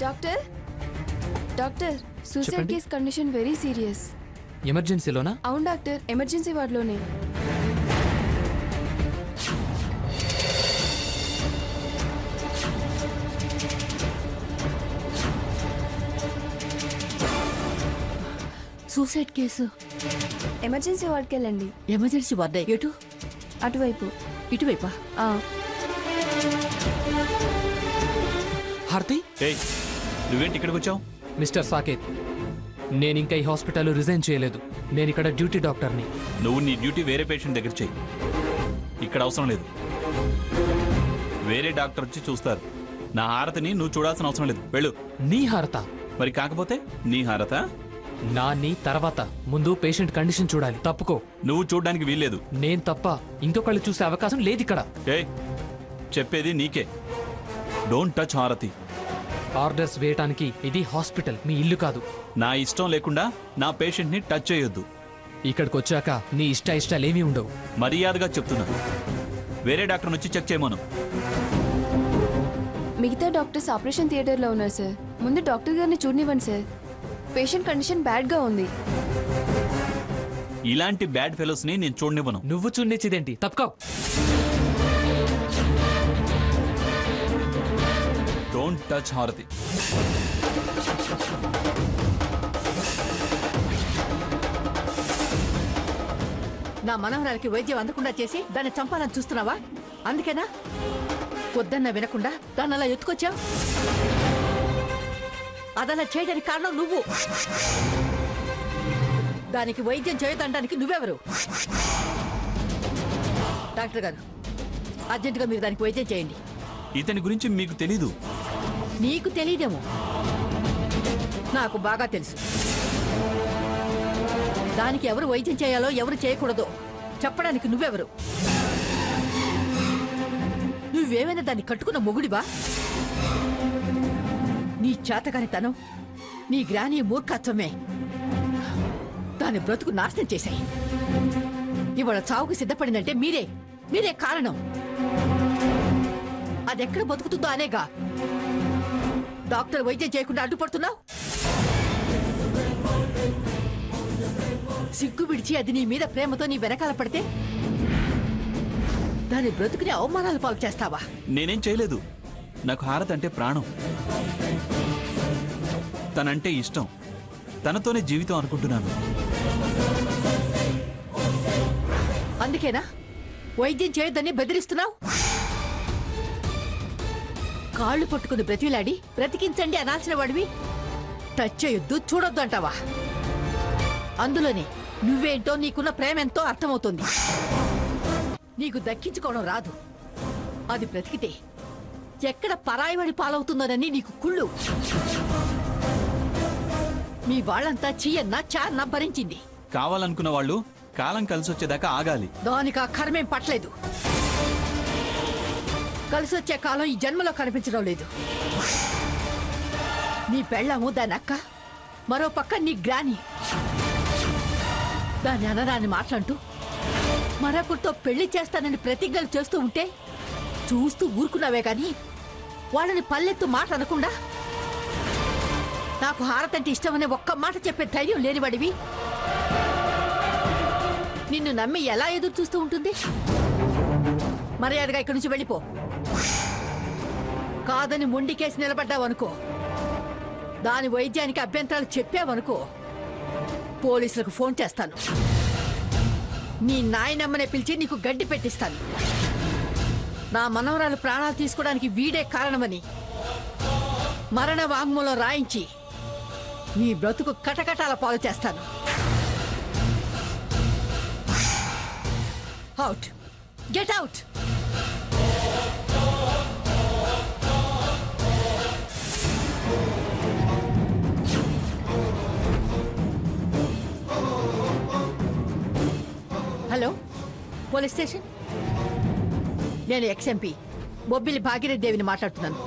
Doctor doctor suicide case condition very serious. ఎమర్జెన్సీలోనా? అవును doctor, emergency వార్డులోనే. Suicide case. ఎమర్జెన్సీ వార్డుకి వెళ్ళండి. ఎమర్జెన్సీ వార్డే? ఎటు? అటువైపు. ఇటువైపా? హారతి, నువ్వేంటి ఇక్కడికి వచ్చావు? మిస్టర్ సాకేత్, నేను ఇంకా ఈ హాస్పిటల్ రిజైన్ చేయలేదు. నేను ఇక్కడ డ్యూటీ డాక్టర్ని. నువ్వు నీ డ్యూటీ వేరే పేషెంట్ దగ్గర చెయ్యి, ఇక్కడ అవసరం లేదు. వేరే డాక్టర్ వచ్చి చూస్తారు. నా హారతిని నువ్వు చూడాల్సిన అవసరం లేదు, వెళ్ళు. నీ హారత? మరి కాకపోతే నీ హారత? నా నీ తర్వాత ముందు పేషెంట్ కండిషన్ చూడాలి. తప్పుకో. నువ్వు చూడడానికి వీల్లేదు. నేను తప్ప ఇంకొకళ్ళు చూసే అవకాశం లేదు ఇక్కడ. చెప్పేది నీకే. డోంట్ టచ్ హారతి. ఆర్డర్స్ వేయటానికి ఇది హాస్పిటల్, మీ ఇల్లు కాదు. నా ఇష్టం లేకుండా నా పేషెంట్ ని టచ్ చేయొద్దు. ఇక్కడికి వచ్చాక నీ ఇష్టాలేమీ ఉండవు. మర్యాదగా చెప్తున్నా, వేరే డాక్టర్ వచ్చి చెక్ చేయమను. మిగతా డాక్టర్స్ ఆపరేషన్ థియేటర్లో ఉన్నారు సార్. ముందు డాక్టర్ గారిని చూడనివ్వండి సార్. పేషెంట్ కండిషన్ బ్యాడ్ గా ఉంది. ఇలాంటి బ్యాడ్ ఫెలోస్ ని నేను చూడనివ్వను. నువ్వు చూడనిచ్చేదేంటి? తప్పుకో. డోంట్ టచ్ హారతి. నా మనవరాలకి వైద్యం అందకుండా చేసి దాన్ని చంపాలని చూస్తున్నావా? అందుకేనా వద్దన్నా వినకుండా దాన్ని అలా ఎత్తుకొచ్చావు? అదలా చేయడానికి కారణం నువ్వు. దానికి వైద్యం చేయదనడానికి నువ్వెవరు? డాక్టర్ గారు, అర్జెంటుగా మీరు దానికి వైద్యం చేయండి. ఇతని గురించి మీకు తెలీదు. నీకు తెలీదేమో, నాకు బాగా తెలుసు. దానికి ఎవరు వైద్యం చేయాలో ఎవరు చేయకూడదో చెప్పడానికి నువ్వెవరు? నువ్వేమైనా దాన్ని కట్టుకున్న మొగుడివా? నీ చేతకాని తనం, నీ గ్రాని మూర్ఖత్వమే దాని బ్రతుకు నాశనం చేశాయి. ఇవాళ చావుకు సిద్ధపడిందంటే మీరే కారణం. అదెక్కడ బతుకుతుందో అనేగా డాక్టర్ వైద్యం చేయకుండా అడ్డుపడుతున్నావు. సిగ్గు విడిచి అది నీ మీద ప్రేమతో నీ వెనకాల పడితే దాని బ్రతుకుని అవమానాలు పాలు చేస్తావా? నేనేం చేయలేదు. నాకు హారతి అంటే ప్రాణం, తనంటే ఇష్టం, తనతోనే జీవితం అనుకుంటున్నాను. అందుకేనా వైద్యం చేయొద్దని బెదిరిస్తున్నావు? కాళ్ళు పట్టుకుని బ్రతిలాడి బ్రతికించండి అనాల్సిన వాడివి టచ్ చేయొద్దు, చూడొద్దు అంటావా? అందులోనే నువ్వేంటో, నీకున్న ప్రేమ ఎంతో అర్థమవుతుంది. నీకు దక్కించుకోవడం రాదు. అది బ్రతికితే ఎక్కడ పరాయివాడి పాలవుతుందోనని నీకు కుళ్ళు. మీ వాళ్ళంతా చీయన్నా చాన్నా భరించింది. కావాలనుకున్న వాళ్ళు కాలం కలిసొచ్చేదాకా ఆగాలి. దానికి ఆ కర్మేం పట్టలేదు. కలిసొచ్చే కాలం ఈ జన్మలో కనిపించడం లేదు. నీ పెళ్ళాము దాని అక్క, మరో పక్క నీ గ్రాని. దాని అనరాని మాట్లాడుతూ మరొకరితో పెళ్లి చేస్తానని ప్రతిజ్ఞలు చేస్తూ ఉంటే చూస్తూ ఊరుకున్నావే గాని వాళ్ళని పల్లెత్తు మాట అనకుండా నాకు హారతంటే ఇష్టమనే ఒక్క మాట చెప్పే ధైర్యం లేనివాడివి. నిన్ను నమ్మి ఎలా ఎదురు చూస్తూ ఉంటుంది? మర్యాదగా ఇక్కడి నుంచి వెళ్ళిపో. కాదని మొండికేసి నిలబడ్డావనుకో, దాని వైద్యానికి అభ్యంతరాలు చెప్పావనుకో, పోలీసులకు ఫోన్ చేస్తాను. నీ నాయనమ్మనే పిలిచి నీకు గడ్డి పెట్టిస్తాను. నా మనవరాలు ప్రాణాలు తీసుకోవడానికి వీడే కారణమని మరణ వాంగ్మూలం రాయించి నీ బ్రతుకు కటకటాల పాలు చేస్తాను. Out, get out. Hello, police station. నేను ఎక్స్ఎంపీ బొబ్బిలి భాగీరథి దేవిని మాట్లాడుతున్నాను.